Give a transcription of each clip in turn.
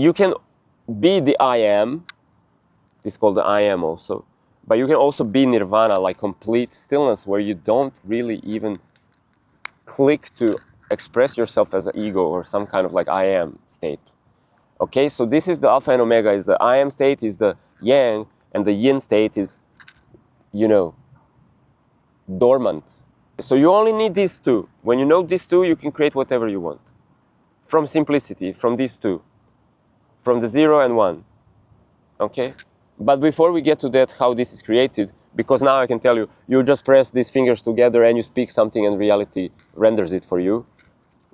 you can be the I am, it's called the I am also, but you can also be nirvana, like complete stillness, where you don't really even click to express yourself as an ego or some kind of like I am state. Okay, so this is the alpha and omega, is the I am state, is the yang, and the yin state is, you know, dormant. So you only need these two. When you know these two, you can create whatever you want. From simplicity, from these two. From the 0 and 1. Okay? But before we get to that, how this is created, because now I can tell you, you just press these fingers together and you speak something and reality renders it for you.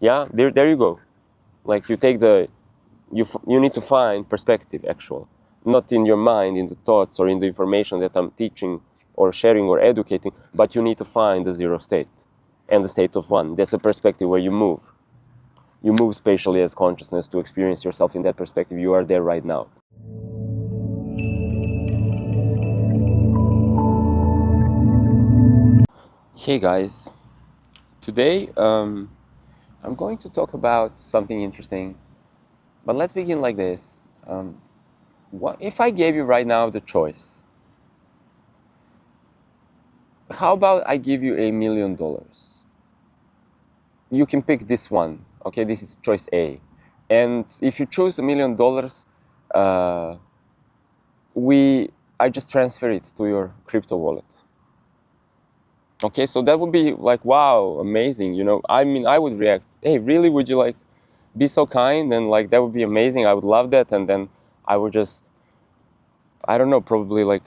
Yeah, there you go. Like you take the, you need to find perspective, actual. Not in your mind, in the thoughts or in the information that I'm teaching or sharing or educating, but you need to find the 0 state and the state of 1. That's a perspective where you move. You move spatially as consciousness to experience yourself in that perspective. You are there right now. Hey guys, today I'm going to talk about something interesting, but let's begin like this. What if I gave you right now the choice? How about I give you $1 million? You can pick this one. Okay, this is choice A. And if you choose $1 million, I just transfer it to your crypto wallet. Okay, so that would be like, wow, amazing. You know, I mean, I would react, hey, really, would you like be so kind? And like, that would be amazing. I would love that. And then I would just, I don't know, probably like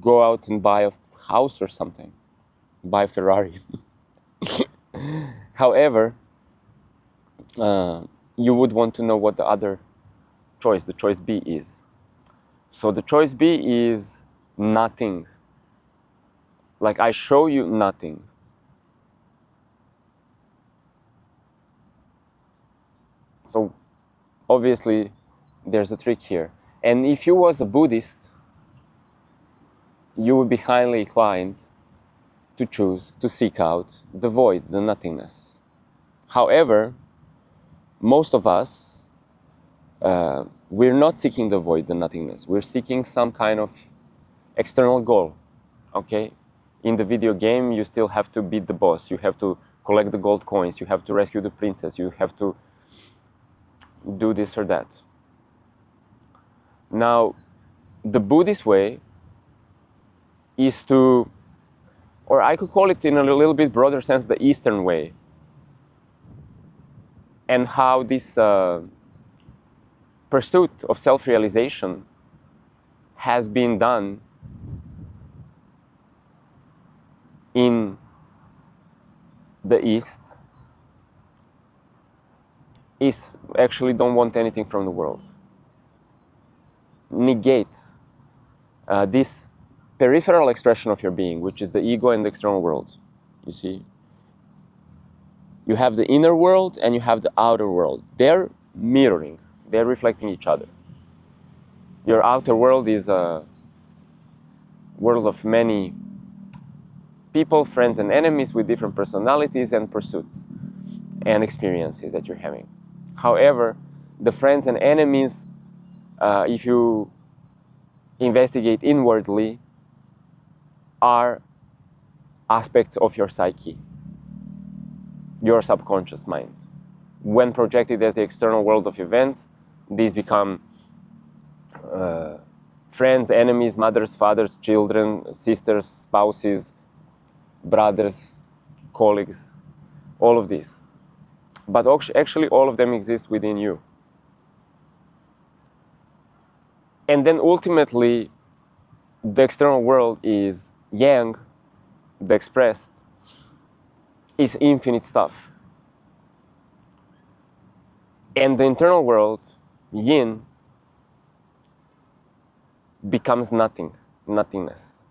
go out and buy a house or something, buy a Ferrari. However, you would want to know what the other choice, the choice B is. So the choice B is nothing. Like I show you nothing. So obviously there's a trick here. And if you was a Buddhist, you would be highly inclined to choose, to seek out the void, the nothingness. However, most of us, we're not seeking the void, the nothingness. We're seeking some kind of external goal, okay? In the video game, you still have to beat the boss. You have to collect the gold coins. You have to rescue the princess. You have to do this or that. Now, the Buddhist way is to, or I could call it in a little bit broader sense, the Eastern way. And how this pursuit of self-realization has been done in the East is actually don't want anything from the world. Negate this peripheral expression of your being, which is the ego and the external world. You see? You have the inner world and you have the outer world. They're mirroring. They're reflecting each other. Your outer world is a world of many people, friends and enemies with different personalities and pursuits and experiences that you're having. However, the friends and enemies, if you investigate inwardly, are aspects of your psyche, your subconscious mind. When projected as the external world of events, these become friends, enemies, mothers, fathers, children, sisters, spouses, brothers, colleagues, all of these. But actually all of them exist within you. And then ultimately, the external world is yang, the expressed, is infinite stuff. And the internal world, yin, becomes nothing, nothingness.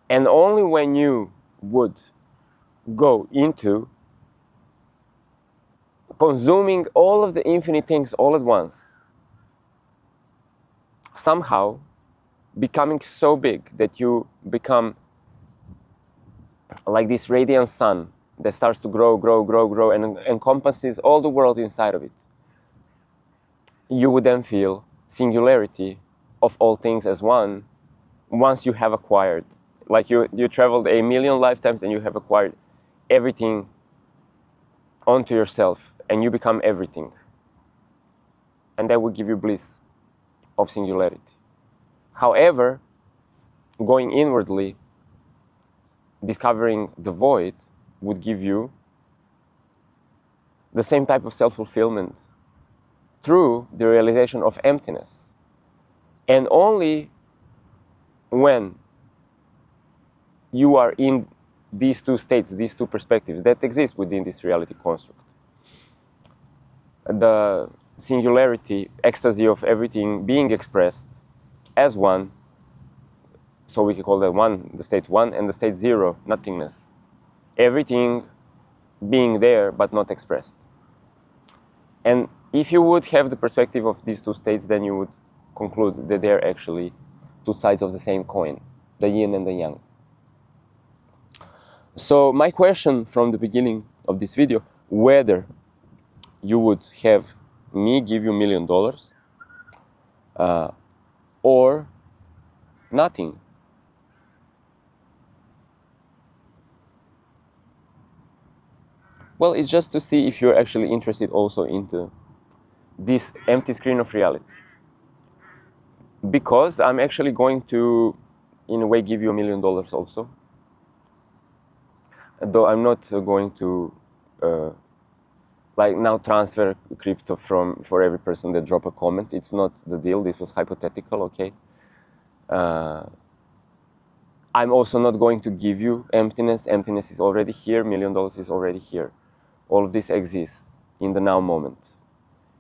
And only when you would go into consuming all of the infinite things all at once, somehow becoming so big that you become like this radiant sun that starts to grow, grow, grow, grow, and encompasses all the world inside of it. you would then feel singularity of all things as one once you have acquired. Like you traveled 1,000,000 lifetimes and you have acquired everything onto yourself and you become everything. And that will give you bliss of singularity. However, going inwardly, discovering the void would give you the same type of self-fulfillment through the realization of emptiness. And only when you are in these two states, these two perspectives that exist within this reality construct, the singularity, ecstasy of everything being expressed as one, so we can call that one, the state one, and the state zero, nothingness. Everything being there but not expressed. And if you would have the perspective of these two states, then you would conclude that they're actually two sides of the same coin, the yin and the yang. So my question from the beginning of this video, whether you would have me give you $1 million or nothing. Well, it's just to see if you're actually interested also into this empty screen of reality. Because I'm actually going to, in a way, give you $1 million also. Though I'm not going to like now transfer crypto for every person that drop a comment. It's not the deal. This was hypothetical, okay? I'm also not going to give you emptiness. Emptiness is already here. $1 million is already here. All of this exists in the now moment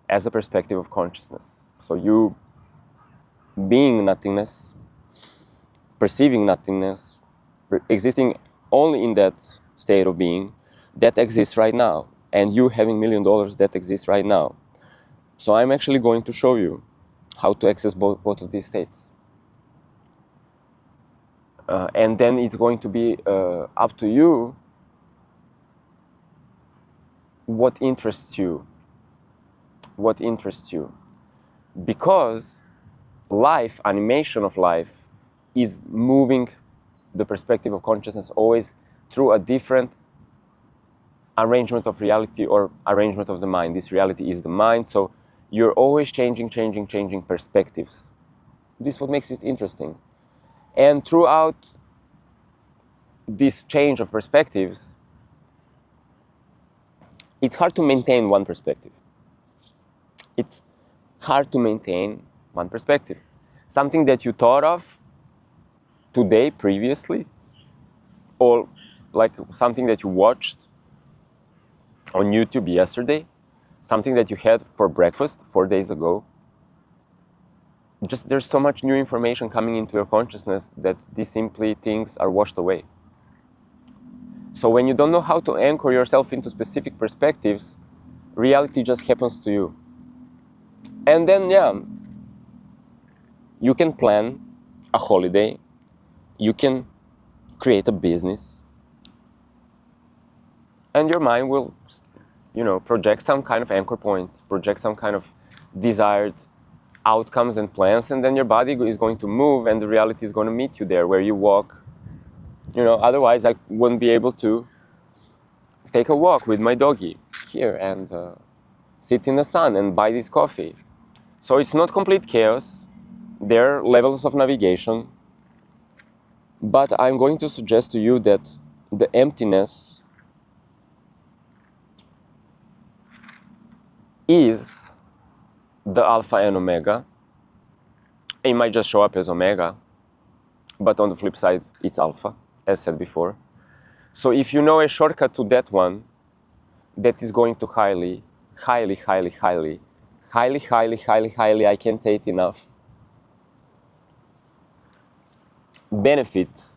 as a perspective of consciousness. So you being nothingness, perceiving nothingness, existing only in that state of being, that exists right now. And you having $1 million, that exists right now. So I'm actually going to show you how to access both of these states. And then it's going to be up to you what interests you. What interests you. Because life, animation of life, is moving the perspective of consciousness always through a different arrangement of reality or arrangement of the mind. This reality is the mind, so you're always changing perspectives. This is what makes it interesting. And throughout this change of perspectives, it's hard to maintain one perspective. It's hard to maintain one perspective. Something that you thought of today, previously, or like something that you watched on YouTube yesterday, something that you had for breakfast 4 days ago. Just there's so much new information coming into your consciousness that these simply things are washed away. So when you don't know how to anchor yourself into specific perspectives, reality just happens to you. And then, yeah, you can plan a holiday, you can create a business, and your mind will, project some kind of anchor points, project some kind of desired outcomes and plans, and then your body is going to move and the reality is going to meet you there where you walk. Otherwise I wouldn't be able to take a walk with my doggy here and sit in the sun and buy this coffee. So it's not complete chaos. There are levels of navigation. But I'm going to suggest to you that the emptiness is the alpha and omega. It might just show up as omega, but on the flip side, it's alpha, as said before. So if you know a shortcut to that one, that is going to highly, I can't say it enough, benefit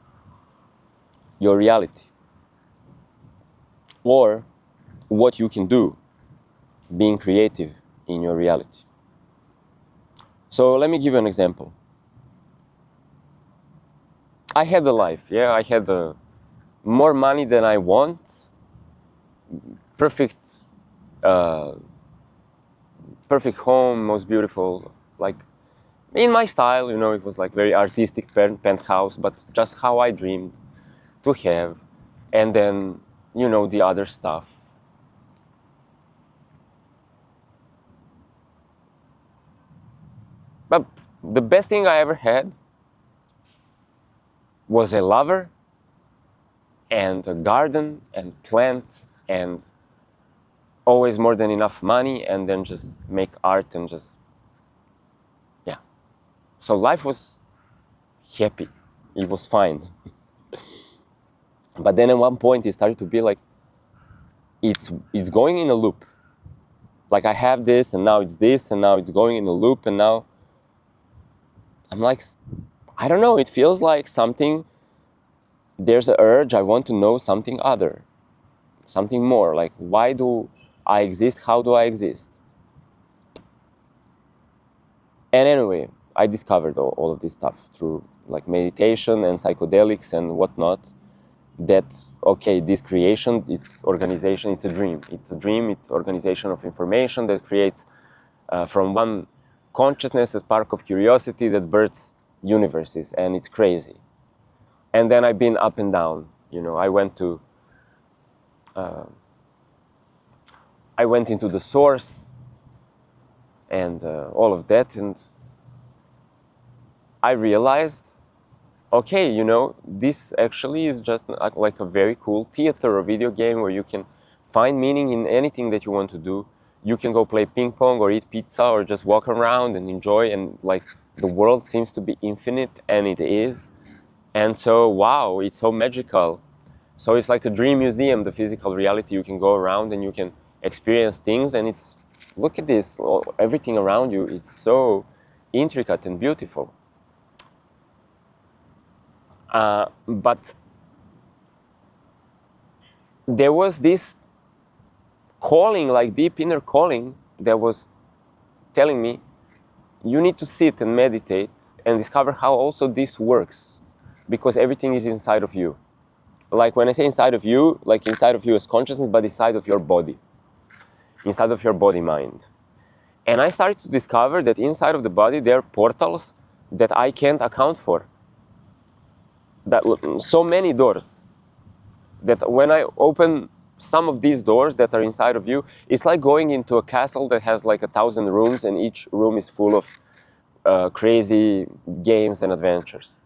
your reality or what you can do being creative in your reality. So let me give you an example. I had a life, I had more money than I want, perfect perfect home, most beautiful, like in my style, you know, it was like very artistic penthouse, but just how I dreamed to have. And then, you know, the other stuff. But the best thing I ever had was a lover and a garden and plants and always more than enough money, and then just make art and just, yeah. So life was happy. It was fine. But then at one point it started to be like, it's going in a loop. Like I have this and now it's this and now it's going in a loop, and now I'm like, I don't know, it feels like something, there's an urge, I want to know something other, something more. Like, why do I exist? How do I exist? And anyway, I discovered all of this stuff through like meditation and psychedelics and whatnot. That, okay, this creation, it's organization, it's a dream. It's a dream, it's organization of information that creates from one consciousness, a spark of curiosity that births universes, and it's crazy. And then I've been up and down. You know, I went into the source and all of that, and I realized, okay, you know, this actually is just like a very cool theater or video game where you can find meaning in anything that you want to do. You can go play ping pong or eat pizza or just walk around and enjoy, and like the world seems to be infinite, and it is. And so, wow, it's so magical. So it's like a dream museum, the physical reality. You can go around and you can experience things, and it's, look at this, everything around you, it's so intricate and beautiful. But there was this calling, like deep inner calling, that was telling me, you need to sit and meditate and discover how also this works, because everything is inside of you. Like when I say inside of you, like inside of you as consciousness, but inside of your body, inside of your body mind. And I started to discover that inside of the body there are portals that I can't account for. That so many doors, that when I open some of these doors that are inside of you, it's like going into a castle that has like 1,000 rooms, and each room is full of crazy games and adventures.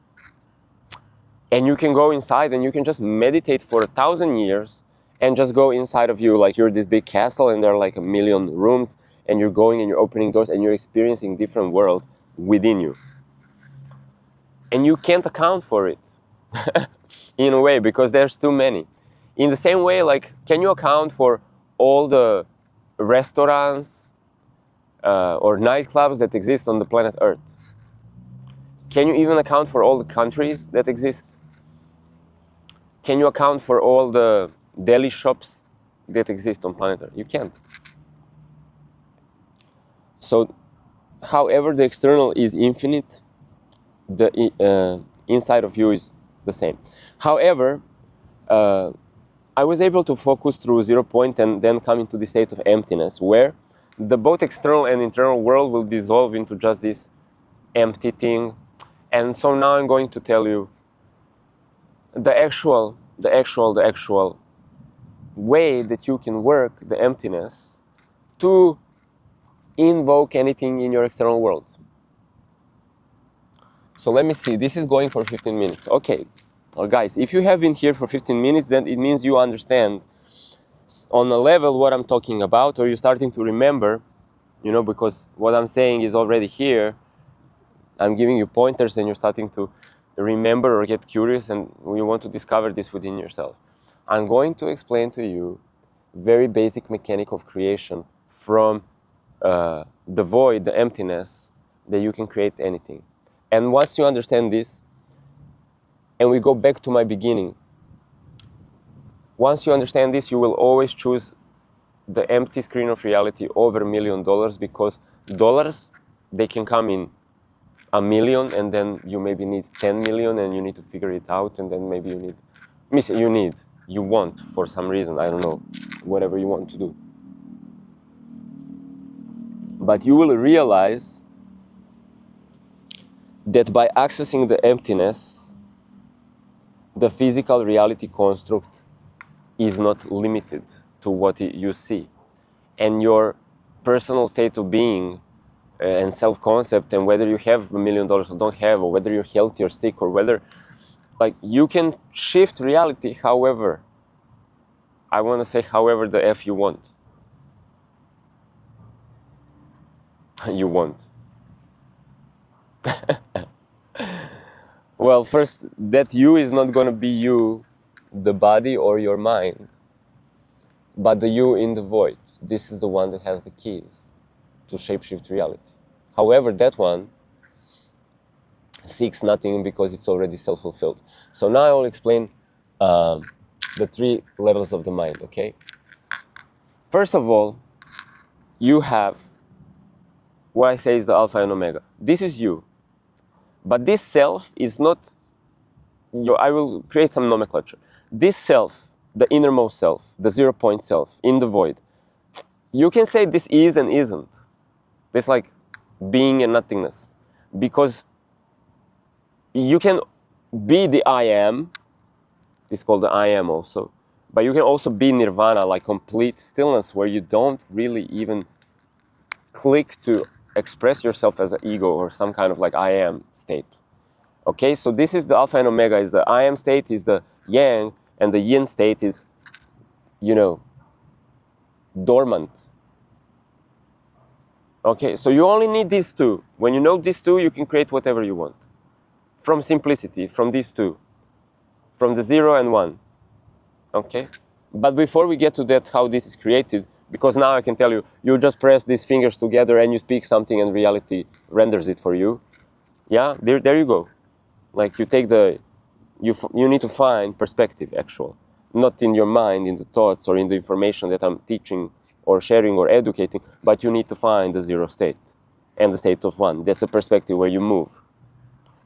And you can go inside and you can just meditate for 1,000 years and just go inside of you, like you're this big castle and there are like 1,000,000 rooms, and you're going and you're opening doors and you're experiencing different worlds within you. And you can't account for it in a way, because there's too many. In the same way, like, can you account for all the restaurants or nightclubs that exist on the planet Earth? Can you even account for all the countries that exist? Can you account for all the deli shops that exist on planet Earth? You can't. So, however the external is infinite, the inside of you is the same. However, I was able to focus through 0 point and then come into the state of emptiness, where the both external and internal world will dissolve into just this empty thing. And so now I'm going to tell you the actual way that you can work the emptiness to invoke anything in your external world. So let me see, this is going for 15 minutes. Okay, well, guys, if you have been here for 15 minutes, then it means you understand on a level what I'm talking about, or you're starting to remember, you know, because what I'm saying is already here. I'm giving you pointers and you're starting to remember or get curious, and you want to discover this within yourself. I'm going to explain to you very basic mechanic of creation from the void, the emptiness, that you can create anything. And once you understand this, and we go back to my beginning, once you understand this, you will always choose the empty screen of reality over $1 million, because dollars, they can come in 1 million, and then you maybe need 10 million and you need to figure it out, and then maybe you want for some reason, I don't know, whatever you want to do. But you will realize that by accessing the emptiness, the physical reality construct is not limited to what you see. And your personal state of being and self-concept, and whether you have $1 million or don't have, or whether you're healthy or sick, or whether, like, you can shift reality however, I want to say however the F you want. You want. Well, first, that you is not going to be you, the body or your mind, but the you in the void. This is the one that has the keys to shapeshift reality. However, that one seeks nothing because it's already self-fulfilled. So now I will explain the 3 levels of the mind, okay? First of all, you have what I say is the alpha and omega. This is you. But this self is not your, I will create some nomenclature. This self, the innermost self, the 0 point self in the void, you can say this is and isn't. It's like being and nothingness. Because you can be the I am, it's called the I am also, but you can also be nirvana, like complete stillness, where you don't really even click to express yourself as an ego or some kind of like I am state. Okay, so this is the alpha and omega, is the I am state is the yang, and the yin state is, you know, dormant. Okay, so you only need these 2. When you know these 2, you can create whatever you want. From simplicity, from these 2. From the 0 and 1. Okay? But before we get to that, how this is created, because now I can tell you, you just press these fingers together and you speak something and reality renders it for you. Yeah, there you go. Like you take the, you need to find perspective, actual. Not in your mind, in the thoughts or in the information that I'm teaching or sharing or educating, but you need to find the 0 state and the state of 1. That's a perspective where you move.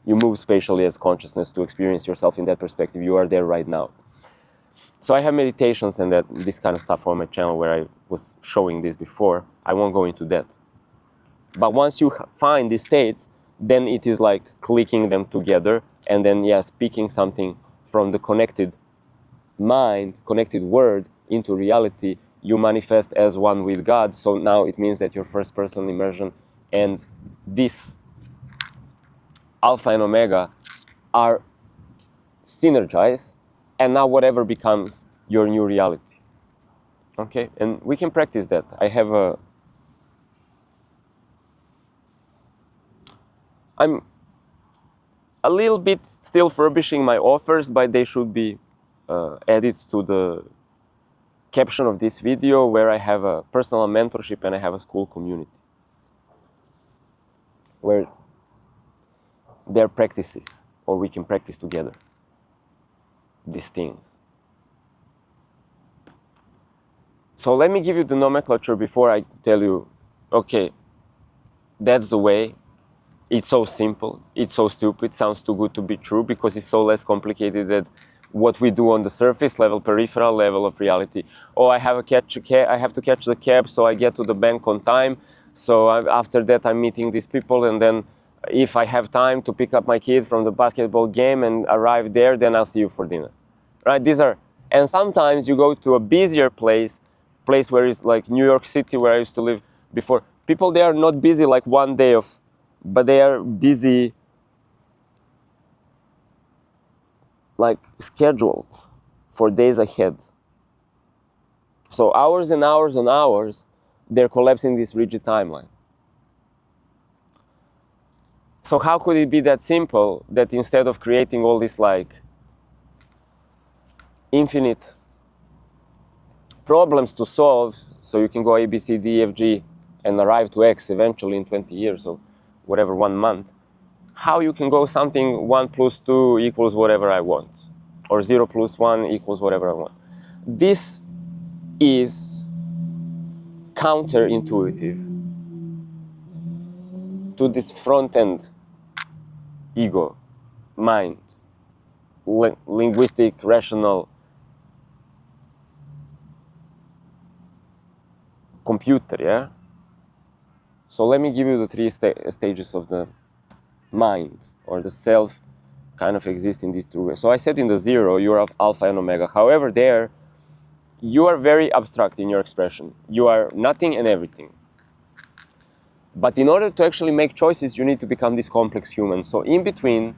You move spatially as consciousness to experience yourself in that perspective. You are there right now. So I have meditations and this kind of stuff on my channel where I was showing this before. I won't go into that. But once you find these states, then it is like clicking them together and then, yeah, speaking something from the connected mind, connected word into reality. You manifest as one with God. So now it means that your first person immersion and this alpha and omega are synergized, and now whatever becomes your new reality. Okay, and we can practice that. I have I'm a little bit still furbishing my offers, but they should be added to the caption of this video, where I have a personal mentorship and I have a school community where there are practices, or we can practice together these things. So let me give you the nomenclature before I tell you, okay, that's the way. It's so simple, it's so stupid, sounds too good to be true, because it's so less complicated than what we do on the surface level, peripheral level of reality. Oh, I have to catch the cab so I get to the bank on time. So after that I'm meeting these people, and then if I have time to pick up my kid from the basketball game and arrive there, then I'll see you for dinner. Right? These are, and sometimes you go to a busier place where it's like New York City, where I used to live before. People there are not busy like one day of, but they are busy like scheduled for days ahead. So hours and hours and hours, they're collapsing this rigid timeline. So how could it be that simple that instead of creating all this like infinite problems to solve, so you can go A, B, C, D, F, G and arrive to X eventually in 20 years or whatever, 1 month, how you can go something 1 + 2 equals whatever I want, or 0 + 1 equals whatever I want. This is counterintuitive to this front-end ego, mind, linguistic, rational computer, yeah? So let me give you the three stages of the mind, or the self kind of exists in these two ways. So I said in the zero, you are alpha and omega. However, there, you are very abstract in your expression. You are nothing and everything. But in order to actually make choices, you need to become this complex human. So in between,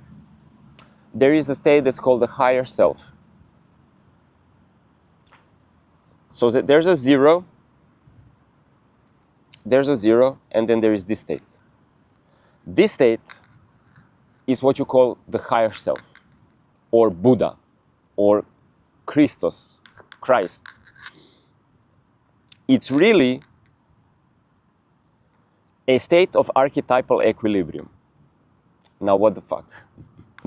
there is a state that's called the higher self. So there's a zero, and then there is this state. This state is what you call the higher self, or Buddha, or Christos, Christ. It's really a state of archetypal equilibrium. Now, what the fuck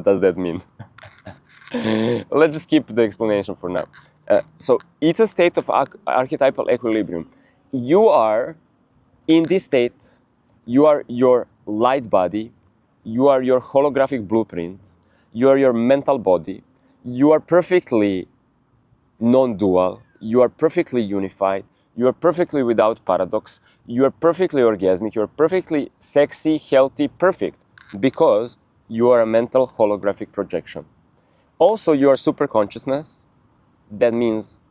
does that mean? Let's just keep the explanation for now. So it's a state of archetypal equilibrium. You are, in this state, you are your light body, you are your holographic blueprint, you are your mental body, you are perfectly non-dual, you are perfectly unified, you are perfectly without paradox, you are perfectly orgasmic, you are perfectly sexy, healthy, perfect, because you are a mental holographic projection. Also, you are super consciousness. That means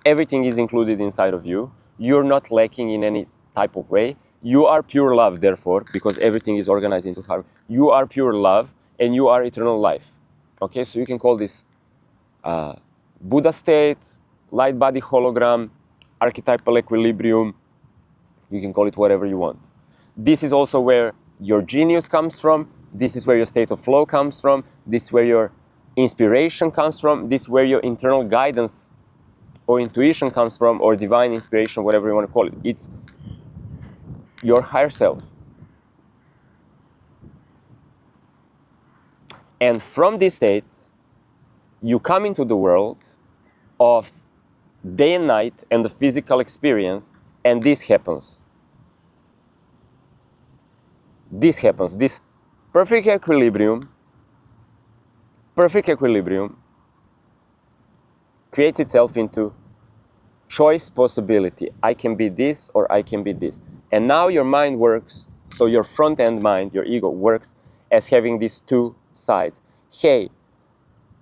everything is included inside of you. You're not lacking in any type of way. You are pure love, therefore, because everything is organized into harmony. You are pure love, and you are eternal life. Okay, so you can call this Buddha state, light body hologram, archetypal equilibrium. You can call it whatever you want. This is also where your genius comes from. This is where your state of flow comes from. This is where your inspiration comes from. This is where your internal guidance or intuition comes from, or divine inspiration, whatever you want to call it. It's your higher self. And from this state, you come into the world of day and night and the physical experience, and this happens. This happens. This perfect equilibrium creates itself into choice possibility. I can be this or I can be this. And now your mind works, so your front end mind, your ego, works as having these two sides. Hey,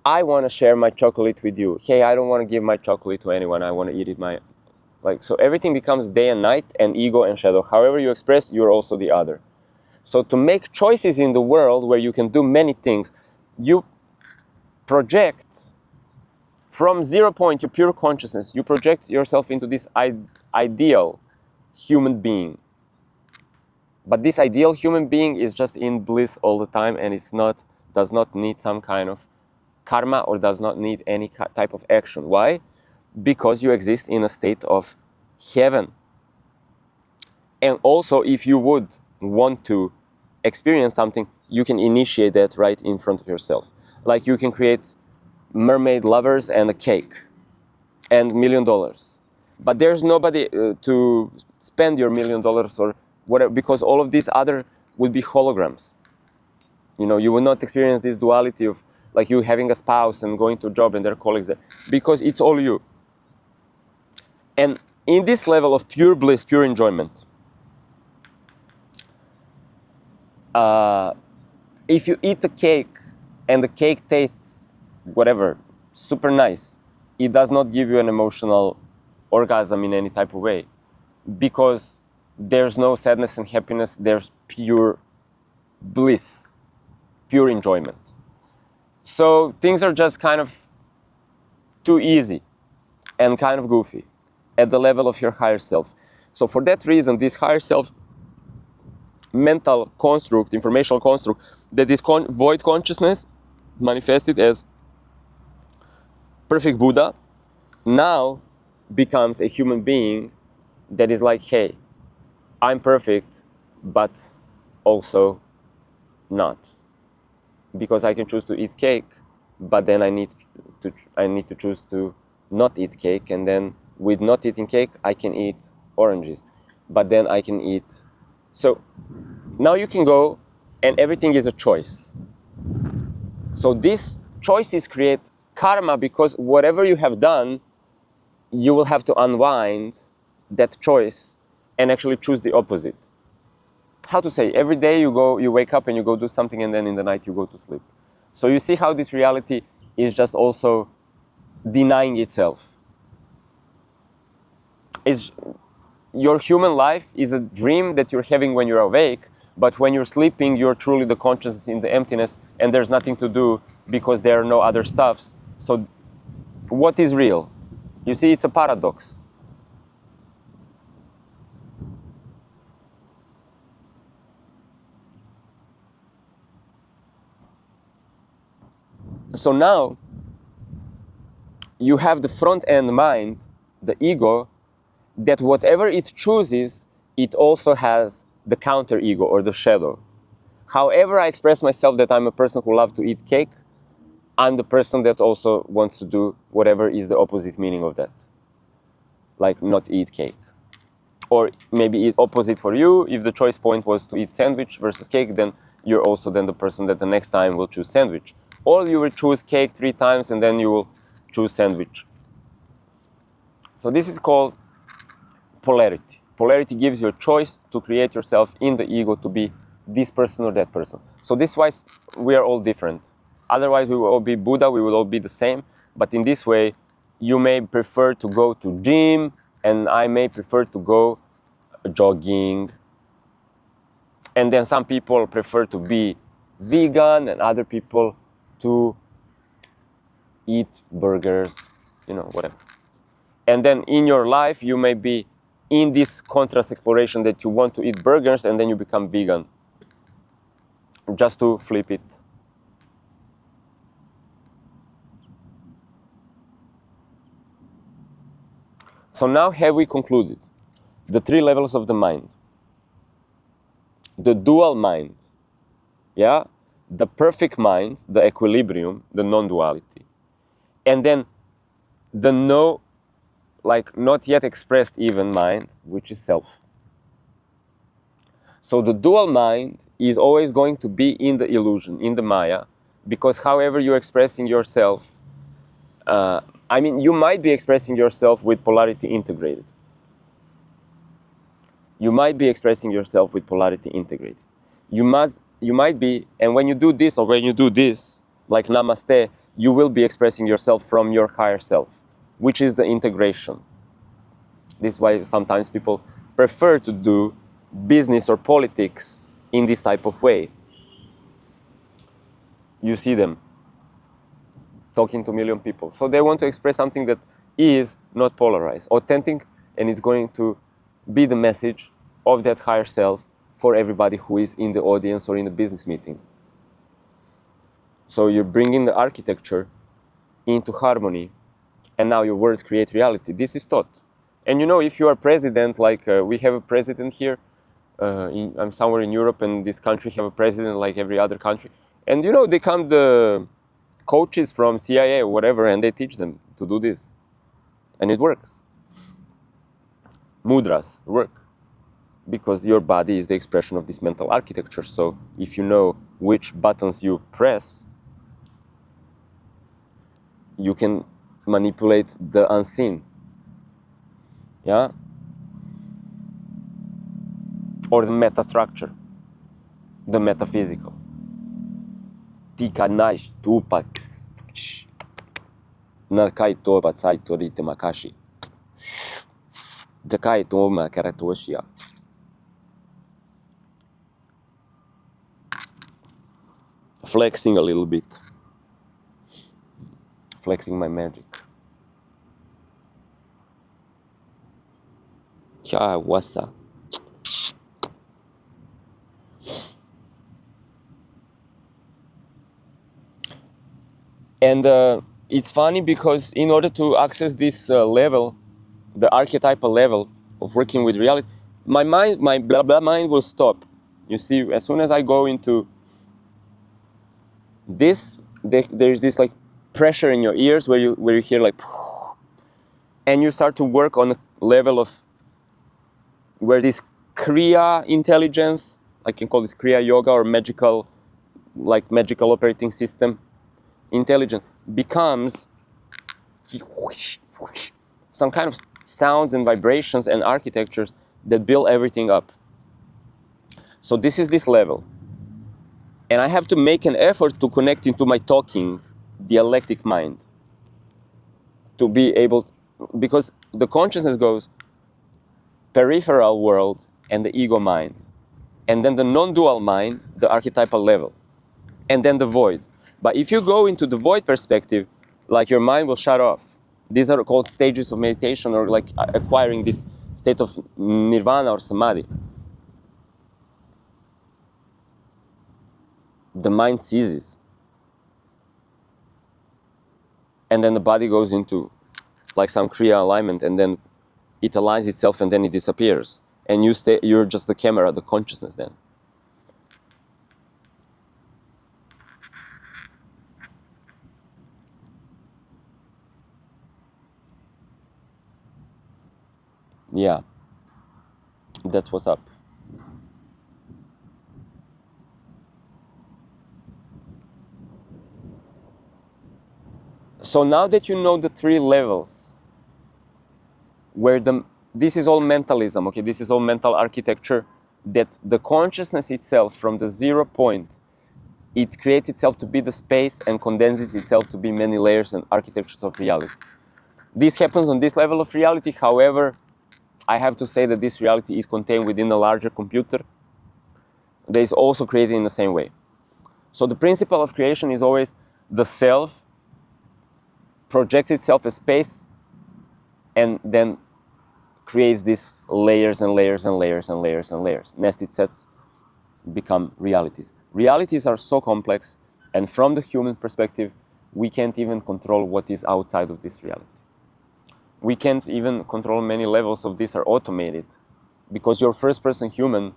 I want to share my chocolate with you. Hey, I don't want to give my chocolate to anyone. I want to eat it so everything becomes day and night, and ego and shadow. However you express, you're also the other. So to make choices in the world where you can do many things, you project from 0 point, your pure consciousness, you project yourself into this ideal human being. But this ideal human being is just in bliss all the time, and does not need some kind of karma, or does not need any type of action. Why? Because you exist in a state of heaven. And also, if you would want to experience something, you can initiate that right in front of yourself. Like you can create mermaid lovers and a cake and $1 million. But there's nobody to spend your $1 million or whatever, because all of these other would be holograms. You know, you will not experience this duality of like you having a spouse and going to a job and their colleagues there, because it's all you. And in this level of pure bliss, pure enjoyment, if you eat a cake and the cake tastes whatever, super nice, it does not give you an emotional orgasm in any type of way, because there's no sadness and happiness, there's pure bliss, pure enjoyment. So things are just kind of too easy and kind of goofy at the level of your higher self. So for that reason, this higher self mental construct, informational construct, that is void consciousness manifested as perfect Buddha, now becomes a human being that is like, hey, I'm perfect, but also not. Because I can choose to eat cake, but then I need to choose to not eat cake, and then with not eating cake, I can eat oranges, but then I can eat. So now you can go, and everything is a choice. So these choices create karma, because whatever you have done, you will have to unwind that choice and actually choose the opposite. how to say, every day you wake up and you go do something, and then in the night you go to sleep. So you see how this reality is just also denying itself. Your human life is a dream that you're having when you're awake, but when you're sleeping, you're truly the consciousness in the emptiness, and there's nothing to do because there are no other stuffs. So what is real? You see, it's a paradox. So now you have the front end mind, the ego, that whatever it chooses, it also has the counter ego or the shadow. However I express myself that I'm a person who loves to eat cake, I'm the person that also wants to do whatever is the opposite meaning of that. Like not eat cake. Or maybe eat opposite for you. If the choice point was to eat sandwich versus cake, then you're also then the person that the next time will choose sandwich. Or you will choose cake 3 times and then you will choose sandwich. So this is called polarity. Polarity gives you a choice to create yourself in the ego to be this person or that person. So this way we are all different. Otherwise we will all be Buddha, we will all be the same. But in this way, you may prefer to go to gym and I may prefer to go jogging. And then some people prefer to be vegan and other people to eat burgers, whatever. And then in your life, you may be in this contrast exploration that you want to eat burgers and then you become vegan. Just to flip it. So now have we concluded the 3 levels of the mind? The dual mind, yeah? The perfect mind, the equilibrium, the non-duality. And then the not yet expressed even mind, which is self. So the dual mind is always going to be in the illusion, in the Maya, because however you're expressing yourself, you might be expressing yourself with polarity integrated. You might be expressing yourself with polarity integrated. You might be, and when you do this or when you do this, like namaste, you will be expressing yourself from your higher self, which is the integration. This is why sometimes people prefer to do business or politics in this type of way. You see them talking to 1 million people. So they want to express something that is not polarized, authentic, and it's going to be the message of that higher self for everybody who is in the audience or in the business meeting. So you're bringing the architecture into harmony, and now your words create reality. This is taught. And if you are president, like we have a president here, I'm somewhere in Europe, and this country have a president like every other country. And they come the coaches from CIA or whatever, and they teach them to do this. And it works. Mudras work. Because your body is the expression of this mental architecture. So if you know which buttons you press, you can manipulate the unseen. Yeah? Or the meta structure, the metaphysical. Tika naish tupax. Nakai toba saitorite makashi. Jakai toma karatoshia. Flexing a little bit. Flexing my magic. Cha wasa. And it's funny because in order to access this level, the archetypal level of working with reality, my blah blah mind will stop. You see, as soon as I go into this, there's this like pressure in your ears where you hear like, and you start to work on a level of where this Kriya intelligence, I can call this Kriya yoga or magical operating system intelligence, becomes some kind of sounds and vibrations and architectures that build everything up. So this is this level. And I have to make an effort to connect into my talking dialectic mind to be able, because the consciousness goes peripheral world and the ego mind, and then the non-dual mind, the archetypal level, and then the void. But if you go into the void perspective, like your mind will shut off. These are called stages of meditation, or like acquiring this state of nirvana or samadhi. The mind ceases. And then the body goes into like some kriya alignment, and then it aligns itself, and then it disappears. And you're just the camera, the consciousness then. Yeah, that's what's up. So now that you know the three levels, where this is all mentalism, okay, this is all mental architecture, that the consciousness itself from the 0 point, it creates itself to be the space and condenses itself to be many layers and architectures of reality. This happens on this level of reality. However, I have to say that this reality is contained within a larger computer that is also created in the same way. So the principle of creation is always the self projects itself as space and then creates these layers and layers and layers and layers and layers. Nested sets become realities. Realities are so complex, and from the human perspective, we can't even control what is outside of this reality. We can't even control many levels of this are automated, because you're first-person human.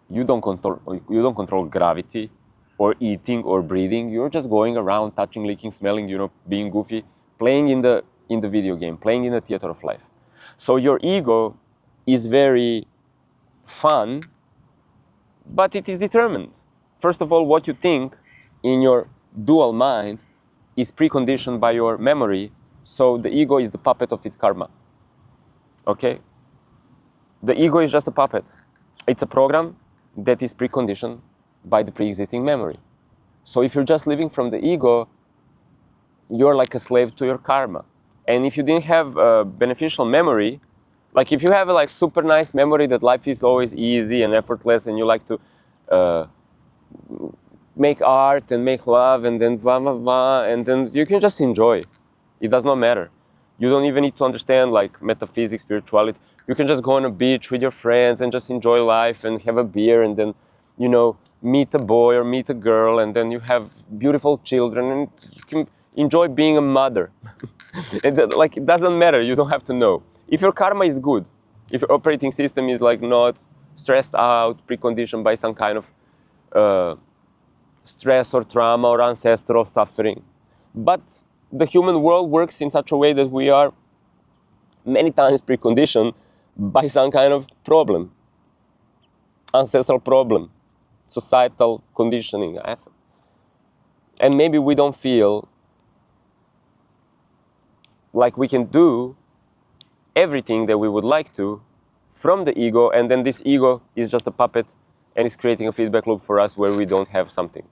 You don't control gravity, or eating, or breathing. You're just going around, touching, licking, smelling, being goofy, playing in the video game, playing in the theater of life. So your ego is very fun, but it is determined. First of all, what you think in your dual mind is preconditioned by your memory. So the ego is the puppet of its karma. Okay? The ego is just a puppet. It's a program that is preconditioned by the pre-existing memory. So if you're just living from the ego, you're like a slave to your karma. And if you didn't have a beneficial memory, like if you have a like super nice memory that life is always easy and effortless, and you like to make art and make love and then blah, blah, blah, and then you can just enjoy. It does not matter. You don't even need to understand like metaphysics, spirituality. You can just go on a beach with your friends and just enjoy life and have a beer, and then, meet a boy or meet a girl, and then you have beautiful children, and you can enjoy being a mother. It doesn't matter. You don't have to know. If your karma is good, if your operating system is like not stressed out, preconditioned by some kind of stress or trauma or ancestral suffering. But the human world works in such a way that we are many times preconditioned by some kind of problem, ancestral problem, societal conditioning. And maybe we don't feel like we can do everything that we would like to from the ego, and then this ego is just a puppet and is creating a feedback loop for us where we don't have something.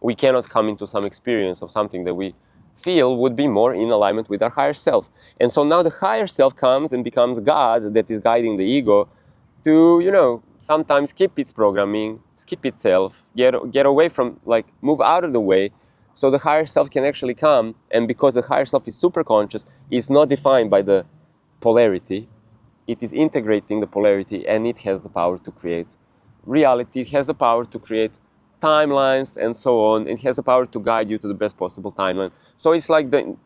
We cannot come into some experience of something that we feel would be more in alignment with our higher self. And so now the higher self comes and becomes God that is guiding the ego to, sometimes skip its programming, skip itself, get away from, move out of the way, so the higher self can actually come. And because the higher self is super conscious, it's not defined by the polarity. It is integrating the polarity, and it has the power to create reality. It has the power to create timelines and so on. It has the power to guide you to the best possible timeline. So it's like the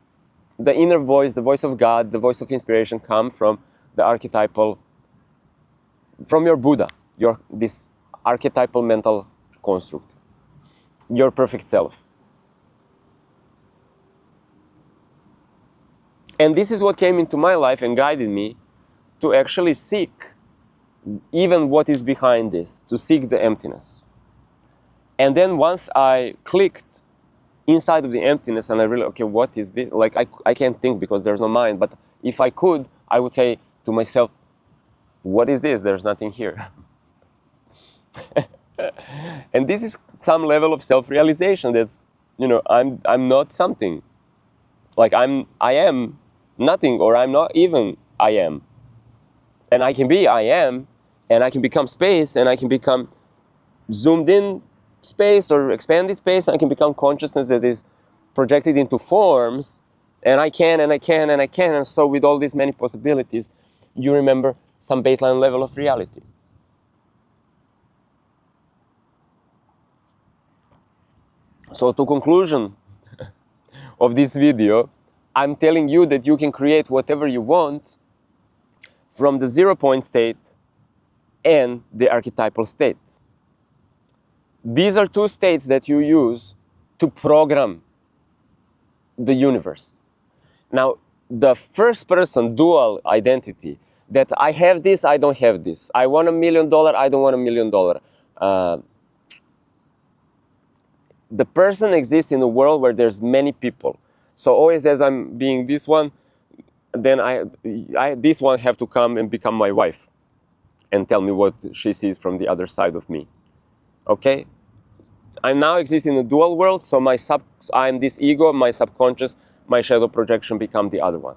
inner voice, the voice of God, the voice of inspiration come from the archetypal, from your Buddha, this archetypal mental construct, your perfect self. And this is what came into my life and guided me to actually seek even what is behind this, to seek the emptiness. And then once I clicked inside of the emptiness and I realized, okay, what is this? I can't think because there's no mind, but if I could, I would say to myself, what is this? There's nothing here. And this is some level of self-realization. That's, you know, I'm not something. Like I am nothing, or I'm not even I am. And I can be I am, and I can become space, and I can become zoomed in space or expanded space, and I can become consciousness that is projected into forms, and I can, and I can, and I can. And so with all these many possibilities, you remember some baseline level of reality. So to conclusion of this video, I'm telling you that you can create whatever you want from the 0 point state and the archetypal state. These are two states that you use to program the universe. Now, the first person dual identity, that I have this, I don't have this. I want $1 million, I don't want $1 million. The person exists in a world where there's many people. So always as I'm being this one, then this one have to come and become my wife and tell me what she sees from the other side of me. Okay? I now exist in a dual world, so I'm this ego, my subconscious, my shadow projection become the other one.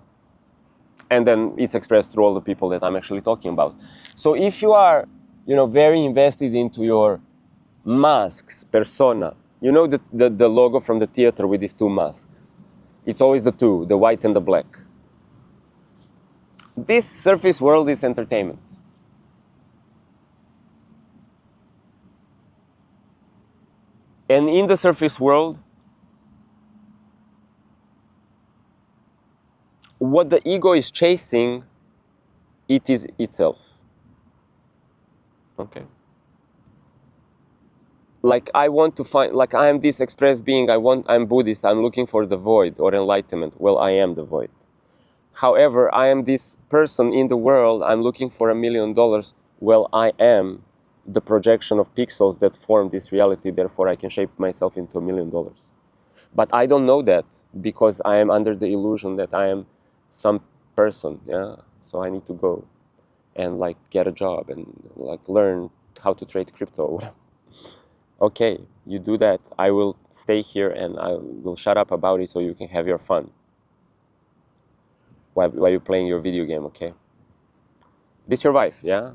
And then it's expressed through all the people that I'm actually talking about. So if you are, you know, very invested into your masks, persona, you know the logo from the theater with these two masks. It's always the two, the white and the black. This surface world is entertainment. And in the surface world, what the ego is chasing, it is itself. Okay? Like I want to find, like I am this express being, I'm Buddhist, I'm looking for the void or enlightenment. Well, I am the void. However, I am this person in the world, I'm looking for $1 million. Well, I am the projection of pixels that form this reality, therefore I can shape myself into $1 million. But I don't know that because I am under the illusion that I am some person, yeah? So I need to go and like get a job and like learn how to trade crypto. Okay, you do that, I will stay here and I will shut up about it so you can have your fun while you're playing your video game, okay? This your wife, yeah?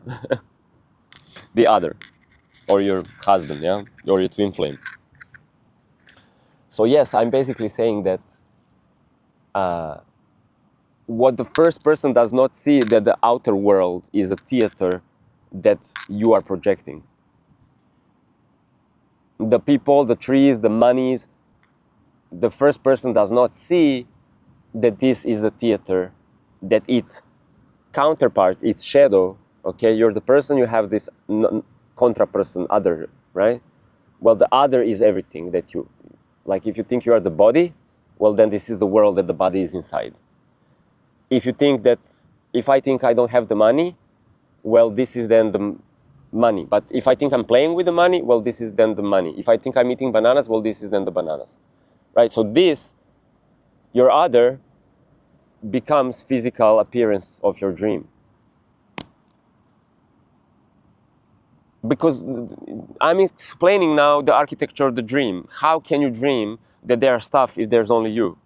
The other, or your husband, yeah? Or your twin flame. So yes, I'm basically saying that what the first person does not see, that the outer world is a theater that you are projecting. The people, the trees, the monies, the first person does not see that this is a theater, that its counterpart, its shadow, okay, you're the person, you have this contra person, other, right? Well, the other is everything that you, like if you think you are the body, well then this is the world that the body is inside. If you think that, if I think I don't have the money, well this is then the money. But if I think I'm playing with the money, well this is then the money. If I think I'm eating bananas, well this is then the bananas. Right, so this, your other, becomes physical appearance of your dream. Because I'm explaining now the architecture of the dream. How can you dream that there are stuff if there's only you?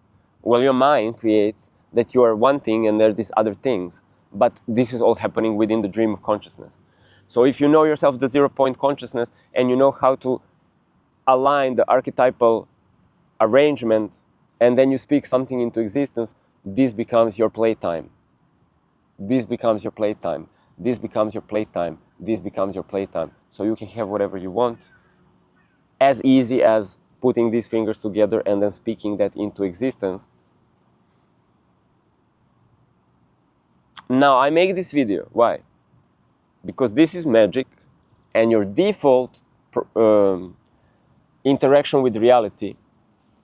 Well, your mind creates that you are one thing and there are these other things. But this is all happening within the dream of consciousness. So if you know yourself, the 0 point consciousness, and you know how to align the archetypal arrangement, and then you speak something into existence, this becomes your playtime. This becomes your playtime. This becomes your playtime. This becomes your playtime. So you can have whatever you want, as easy as putting these fingers together and then speaking that into existence. Now I make this video. Why? Because this is magic, and your default interaction with reality,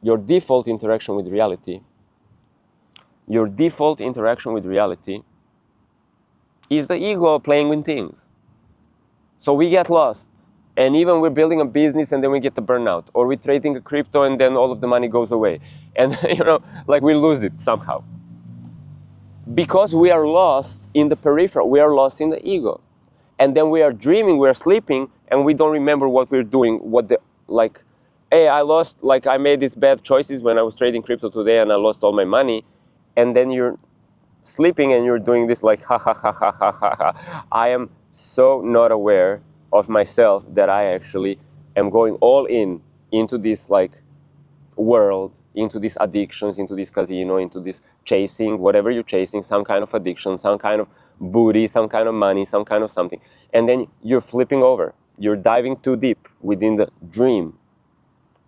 your default interaction with reality is the ego playing with things. So we get lost, and even we're building a business and then we get the burnout, or we're trading a crypto and then all of the money goes away, and you know, like we lose it somehow. Because we are lost in the peripheral, we are lost in the ego. And then we are dreaming, we are sleeping, and we don't remember what we're doing, like, hey, I made these bad choices when I was trading crypto today and I lost all my money, and then you're sleeping and you're doing this like, ha ha ha ha ha ha ha. I am so not aware of myself that I actually am going all into this like world, into these addictions, into this casino, into this chasing, whatever you're chasing, some kind of addiction, some kind of booty, some kind of money, some kind of something. And then you're flipping over. You're diving too deep within the dream,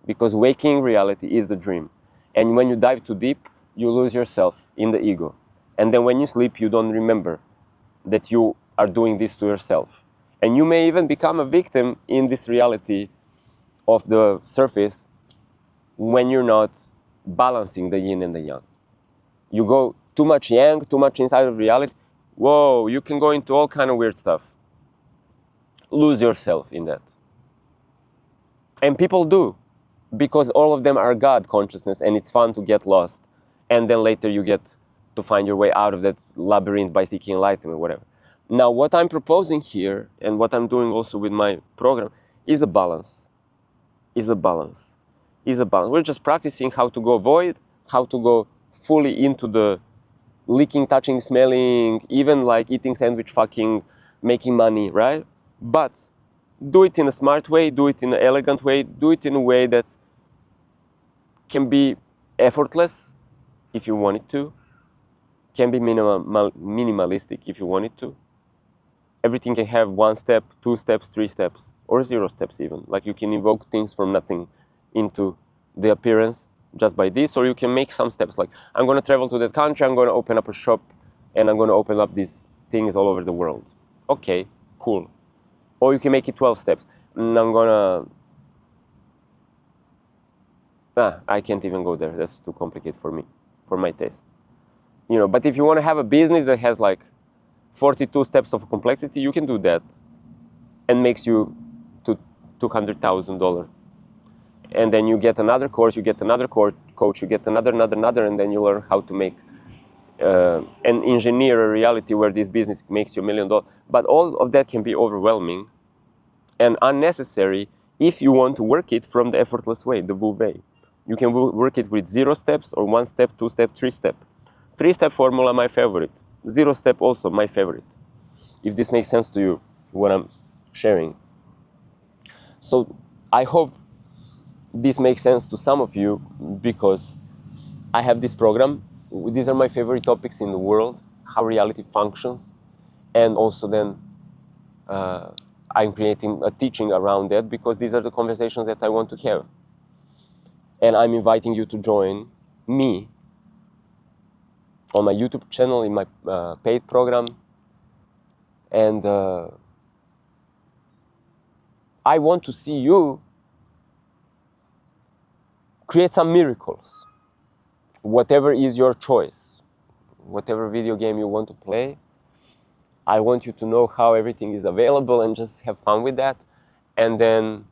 because waking reality is the dream. And when you dive too deep, you lose yourself in the ego. And then when you sleep, you don't remember that you are doing this to yourself. And you may even become a victim in this reality of the surface when you're not balancing the yin and the yang. You go too much yang, too much inside of reality, whoa, you can go into all kind of weird stuff. Lose yourself in that. And people do, because all of them are God consciousness, and it's fun to get lost. And then later you get to find your way out of that labyrinth by seeking enlightenment, whatever. Now, what I'm proposing here, and what I'm doing also with my program, is a balance. We're just practicing how to go void, how to go fully into the licking, touching, smelling, even like eating sandwich, fucking, making money, right? But do it in a smart way, do it in an elegant way, do it in a way that can be effortless if you want it to, can be minimalistic if you want it to. Everything can have 1 step, 2 steps, 3 steps, or 0 steps even. Like you can evoke things from nothing into the appearance just by this, or you can make some steps like, I'm going to travel to that country, I'm going to open up a shop, and I'm going to open up these things all over the world. Okay, cool. Or you can make it 12 steps. And I'm going to... I can't even go there. That's too complicated for me, for my taste. You know, but if you want to have a business that has like 42 steps of complexity, you can do that, and makes you to $200,000. And then you get another course, you get another coach, you get another, and then you learn how to make and engineer a reality where this business makes you $1 million. But all of that can be overwhelming and unnecessary if you want to work it from the effortless way, the Wu Wei. You can work it with 0 steps, or 1 step, 2 step, 3 step. 3-step formula, my favorite. 0 step also, my favorite. If this makes sense to you, what I'm sharing. So I hope this makes sense to some of you, because I have this program. These are my favorite topics in the world, how reality functions. And also then I'm creating a teaching around that, because these are the conversations that I want to have. And I'm inviting you to join me on my YouTube channel, in my paid program. And I want to see you create some miracles. Whatever is your choice, whatever video game you want to play, I want you to know how everything is available and just have fun with that. And then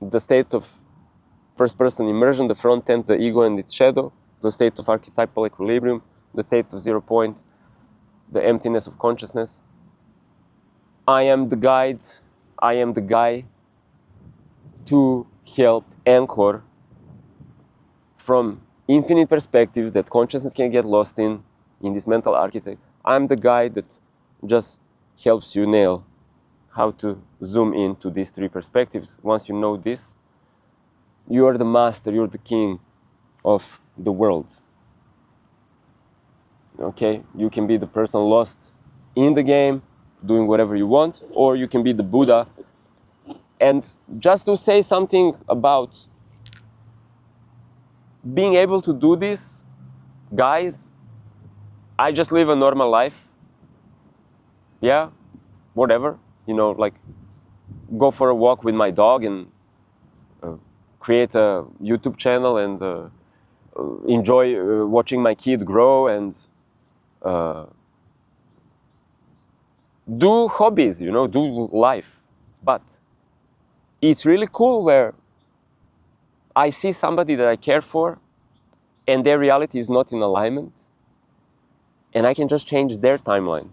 the state of first-person immersion, the front end, the ego and its shadow, the state of archetypal equilibrium, the state of 0 point, the emptiness of consciousness. I am the guide, I am the guy to help anchor from infinite perspectives that consciousness can get lost in this mental architect. I'm the guy that just helps you nail how to zoom into these 3 perspectives. Once you know this, you are the master, you're the king of the world. Okay? You can be the person lost in the game, doing whatever you want, or you can be the Buddha. And just to say something about being able to do this, guys, I just live a normal life. Yeah, whatever, you know, like go for a walk with my dog and create a YouTube channel and enjoy watching my kid grow and do hobbies, you know, do life. But it's really cool where I see somebody that I care for and their reality is not in alignment, and I can just change their timeline.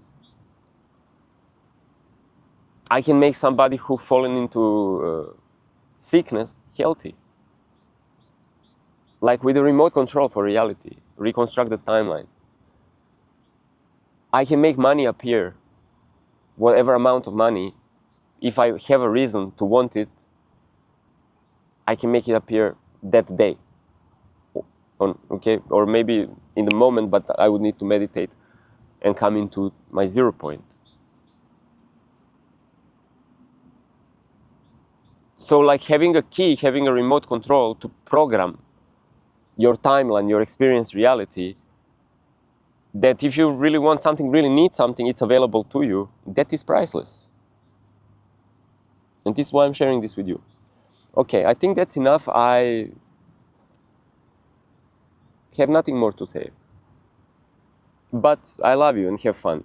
I can make somebody who fallen into sickness healthy. Like with a remote control for reality, reconstruct the timeline. I can make money appear, whatever amount of money. If I have a reason to want it, I can make it appear that day. Okay, or maybe in the moment, but I would need to meditate and come into my 0 point. So like having a key, having a remote control to program your timeline, your experience reality, that if you really want something, really need something, it's available to you, that is priceless. And this is why I'm sharing this with you. Okay, I think that's enough. I have nothing more to say. But I love you and have fun.